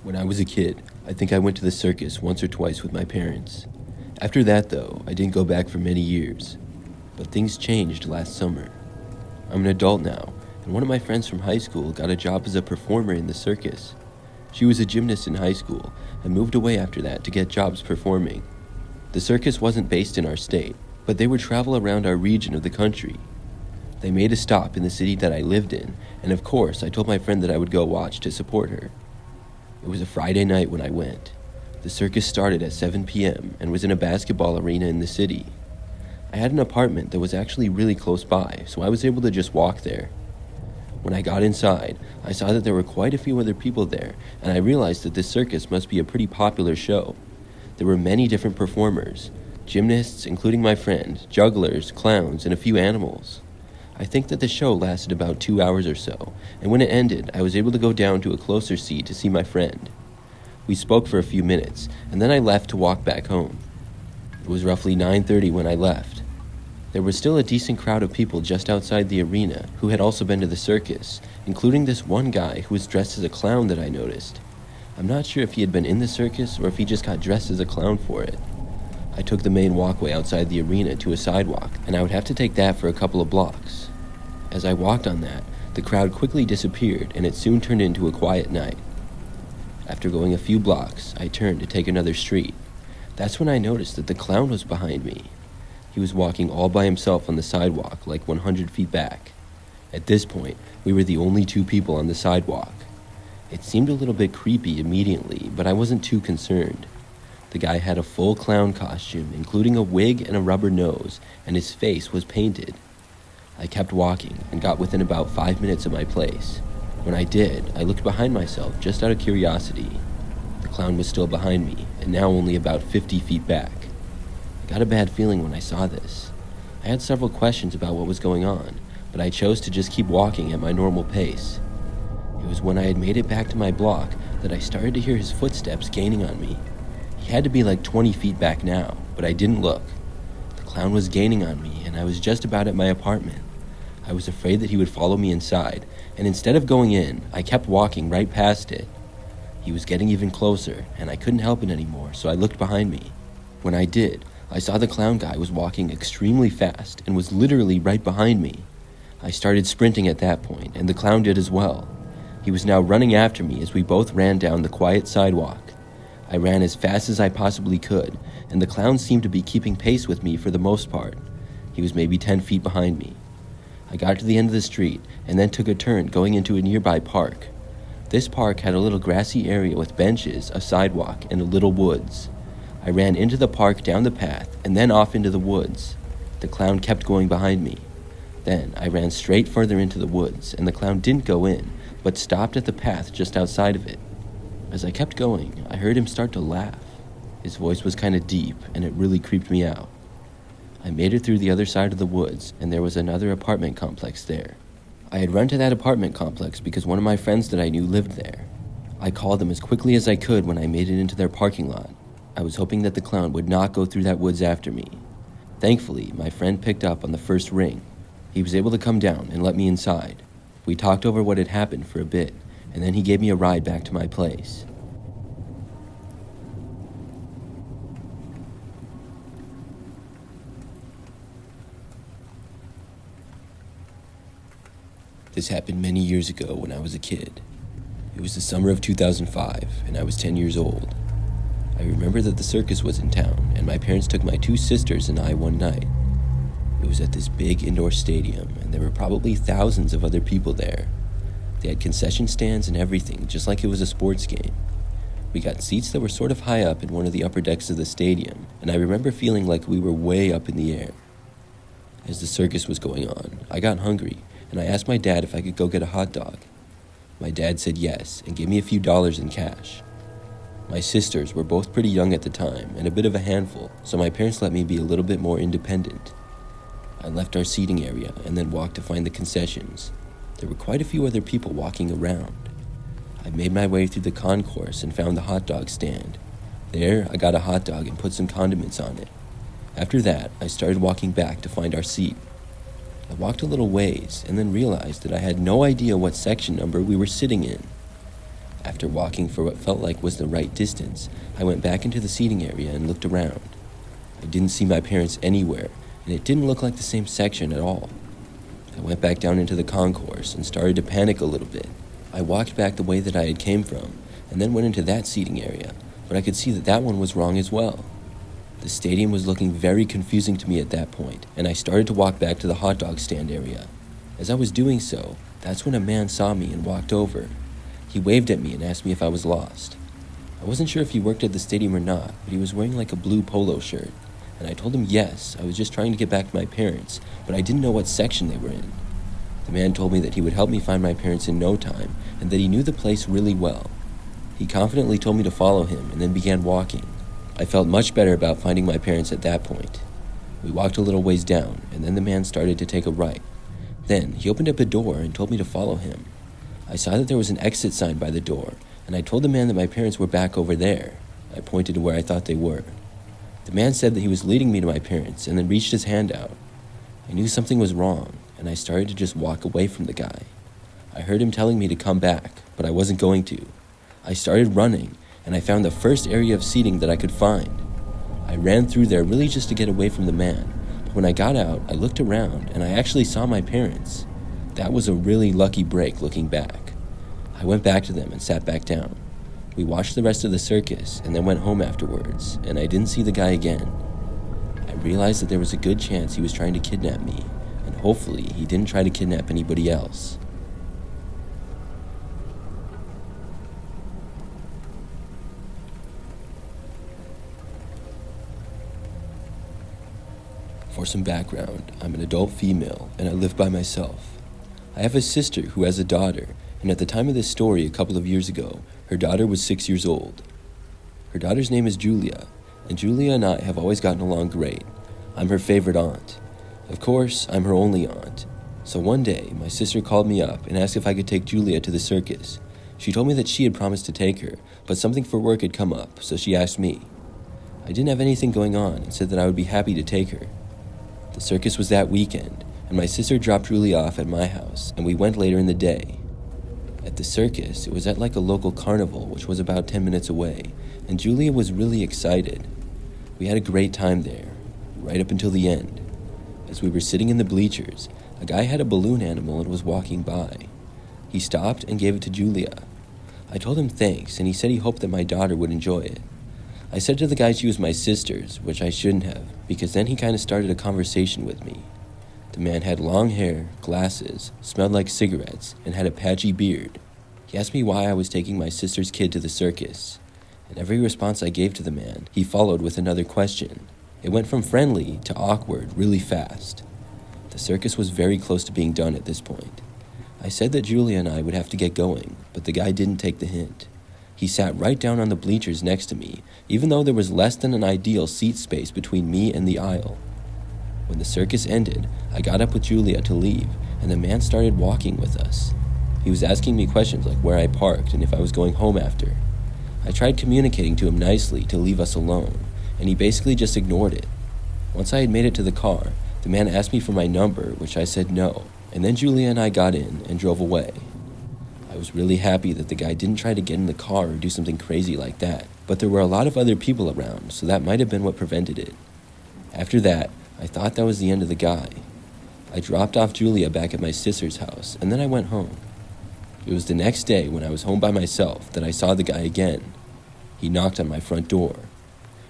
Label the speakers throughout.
Speaker 1: When I was a kid, I think I went to the circus once or twice with my parents. After that, though, I didn't go back for many years. But things changed last summer. I'm an adult now, and one of my friends from high school got a job as a performer in the circus. She was a gymnast in high school and moved away after that to get jobs performing. The circus wasn't based in our state, but they would travel around our region of the country. They made a stop in the city that I lived in, and of course I told my friend that I would go watch to support her. It was a Friday night when I went. The circus started at 7 p.m. and was in a basketball arena in the city. I had an apartment that was actually really close by, so I was able to just walk there. When I got inside, I saw that there were quite a few other people there, and I realized that this circus must be a pretty popular show. There were many different performers, gymnasts, including my friend, jugglers, clowns, and a few animals. I think that the show lasted about 2 hours or so, and when it ended, I was able to go down to a closer seat to see my friend. We spoke for a few minutes, and then I left to walk back home. It was roughly 9:30 when I left. There was still a decent crowd of people just outside the arena who had also been to the circus, including this one guy who was dressed as a clown that I noticed. I'm not sure if he had been in the circus or if he just got dressed as a clown for it. I took the main walkway outside the arena to a sidewalk, and I would have to take that for a couple of blocks. As I walked on that, the crowd quickly disappeared, and it soon turned into a quiet night. After going a few blocks, I turned to take another street. That's when I noticed that the clown was behind me. He was walking all by himself on the sidewalk, like 100 feet back. At this point, we were the only two people on the sidewalk. It seemed a little bit creepy immediately, but I wasn't too concerned. The guy had a full clown costume, including a wig and a rubber nose, and his face was painted. I kept walking and got within about 5 minutes of my place. When I did, I looked behind myself just out of curiosity. The clown was still behind me, and now only about 50 feet back. I got a bad feeling when I saw this. I had several questions about what was going on, but I chose to just keep walking at my normal pace. It was when I had made it back to my block that I started to hear his footsteps gaining on me. He had to be like 20 feet back now, but I didn't look. The clown was gaining on me, and I was just about at my apartment. I was afraid that he would follow me inside, and instead of going in, I kept walking right past it. He was getting even closer, and I couldn't help it anymore, so I looked behind me. When I did, I saw the clown guy was walking extremely fast and was literally right behind me. I started sprinting at that point, and the clown did as well. He was now running after me as we both ran down the quiet sidewalk. I ran as fast as I possibly could, and the clown seemed to be keeping pace with me for the most part. He was maybe 10 feet behind me. I got to the end of the street and then took a turn going into a nearby park. This park had a little grassy area with benches, a sidewalk, and a little woods. I ran into the park down the path and then off into the woods. The clown kept going behind me. Then I ran straight further into the woods, and the clown didn't go in, but stopped at the path just outside of it. As I kept going, I heard him start to laugh. His voice was kind of deep, and it really creeped me out. I made it through the other side of the woods, and there was another apartment complex there. I had run to that apartment complex because one of my friends that I knew lived there. I called them as quickly as I could when I made it into their parking lot. I was hoping that the clown would not go through that woods after me. Thankfully, my friend picked up on the first ring. He was able to come down and let me inside. We talked over what had happened for a bit, and then he gave me a ride back to my place. This happened many years ago when I was a kid. It was the summer of 2005, and I was 10 years old. I remember that the circus was in town, and my parents took my two sisters and I one night. It was at this big indoor stadium, and there were probably thousands of other people there. They had concession stands and everything, just like it was a sports game. We got seats that were sort of high up in one of the upper decks of the stadium, and I remember feeling like we were way up in the air. As the circus was going on, I got hungry, and I asked my dad if I could go get a hot dog. My dad said yes, and gave me a few dollars in cash. My sisters were both pretty young at the time, and a bit of a handful, so my parents let me be a little bit more independent. I left our seating area and then walked to find the concessions. There were quite a few other people walking around. I made my way through the concourse and found the hot dog stand. There, I got a hot dog and put some condiments on it. After that, I started walking back to find our seat. I walked a little ways and then realized that I had no idea what section number we were sitting in. After walking for what felt like was the right distance, I went back into the seating area and looked around. I didn't see my parents anywhere, and it didn't look like the same section at all. I went back down into the concourse and started to panic a little bit. I walked back the way that I had came from, and then went into that seating area, but I could see that that one was wrong as well. The stadium was looking very confusing to me at that point, and I started to walk back to the hot dog stand area. As I was doing so, that's when a man saw me and walked over. He waved at me and asked me if I was lost. I wasn't sure if he worked at the stadium or not, but he was wearing like a blue polo shirt, and I told him yes, I was just trying to get back to my parents, but I didn't know what section they were in. The man told me that he would help me find my parents in no time, and that he knew the place really well. He confidently told me to follow him and then began walking. I felt much better about finding my parents at that point. We walked a little ways down, and then the man started to take a right. Then he opened up a door and told me to follow him. I saw that there was an exit sign by the door, and I told the man that my parents were back over there. I pointed to where I thought they were. The man said that he was leading me to my parents and then reached his hand out. I knew something was wrong, and I started to just walk away from the guy. I heard him telling me to come back, but I wasn't going to. I started running, and I found the first area of seating that I could find. I ran through there really just to get away from the man, but when I got out, I looked around, and I actually saw my parents. That was a really lucky break looking back. I went back to them and sat back down. We watched the rest of the circus and then went home afterwards, and I didn't see the guy again. I realized that there was a good chance he was trying to kidnap me, and hopefully he didn't try to kidnap anybody else. For some background, I'm an adult female, and I live by myself. I have a sister who has a daughter, and at the time of this story a couple of years ago, her daughter was 6 years old. Her daughter's name is Julia, and Julia and I have always gotten along great. I'm her favorite aunt. Of course, I'm her only aunt. So one day, my sister called me up and asked if I could take Julia to the circus. She told me that she had promised to take her, but something for work had come up, so she asked me. I didn't have anything going on and said that I would be happy to take her. The circus was that weekend, and my sister dropped Julia off at my house, and we went later in the day. At the circus, it was at like a local carnival, which was about 10 minutes away, and Julia was really excited. We had a great time there, right up until the end. As we were sitting in the bleachers, a guy had a balloon animal and was walking by. He stopped and gave it to Julia. I told him thanks, and he said he hoped that my daughter would enjoy it. I said to the guy she was my sister's, which I shouldn't have, because then he kind of started a conversation with me. The man had long hair, glasses, smelled like cigarettes, and had a patchy beard. He asked me why I was taking my sister's kid to the circus, and every response I gave to the man, he followed with another question. It went from friendly to awkward really fast. The circus was very close to being done at this point. I said that Julia and I would have to get going, but the guy didn't take the hint. He sat right down on the bleachers next to me, even though there was less than an ideal seat space between me and the aisle. When the circus ended, I got up with Julia to leave, and the man started walking with us. He was asking me questions like where I parked and if I was going home after. I tried communicating to him nicely to leave us alone, and he basically just ignored it. Once I had made it to the car, the man asked me for my number, which I said no, and then Julia and I got in and drove away. I was really happy that the guy didn't try to get in the car or do something crazy like that, but there were a lot of other people around, so that might have been what prevented it. After that, I thought that was the end of the guy. I dropped off Julia back at my sister's house, and then I went home. It was the next day when I was home by myself that I saw the guy again. He knocked on my front door.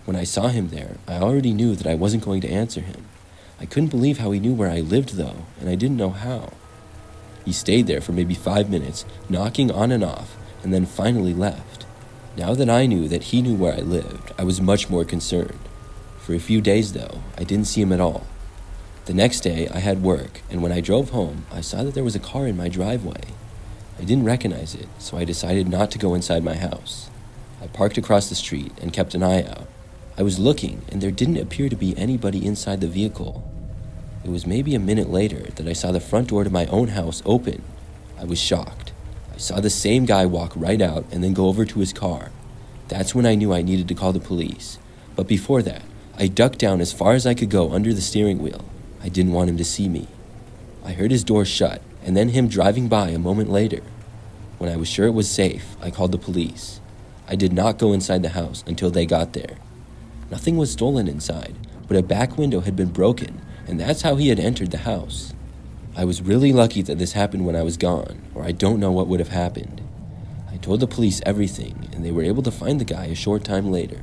Speaker 1: When I saw him there, I already knew that I wasn't going to answer him. I couldn't believe how he knew where I lived, though, and I didn't know how. He stayed there for maybe 5 minutes, knocking on and off, and then finally left. Now that I knew that he knew where I lived, I was much more concerned. For a few days, though, I didn't see him at all. The next day, I had work, and when I drove home, I saw that there was a car in my driveway. I didn't recognize it, so I decided not to go inside my house. I parked across the street and kept an eye out. I was looking, and there didn't appear to be anybody inside the vehicle. It was maybe a minute later that I saw the front door to my own house open. I was shocked. I saw the same guy walk right out and then go over to his car. That's when I knew I needed to call the police. But before that, I ducked down as far as I could go under the steering wheel. I didn't want him to see me. I heard his door shut, and then him driving by a moment later. When I was sure it was safe, I called the police. I did not go inside the house until they got there. Nothing was stolen inside, but a back window had been broken, and that's how he had entered the house. I was really lucky that this happened when I was gone, or I don't know what would have happened. I told the police everything, and they were able to find the guy a short time later.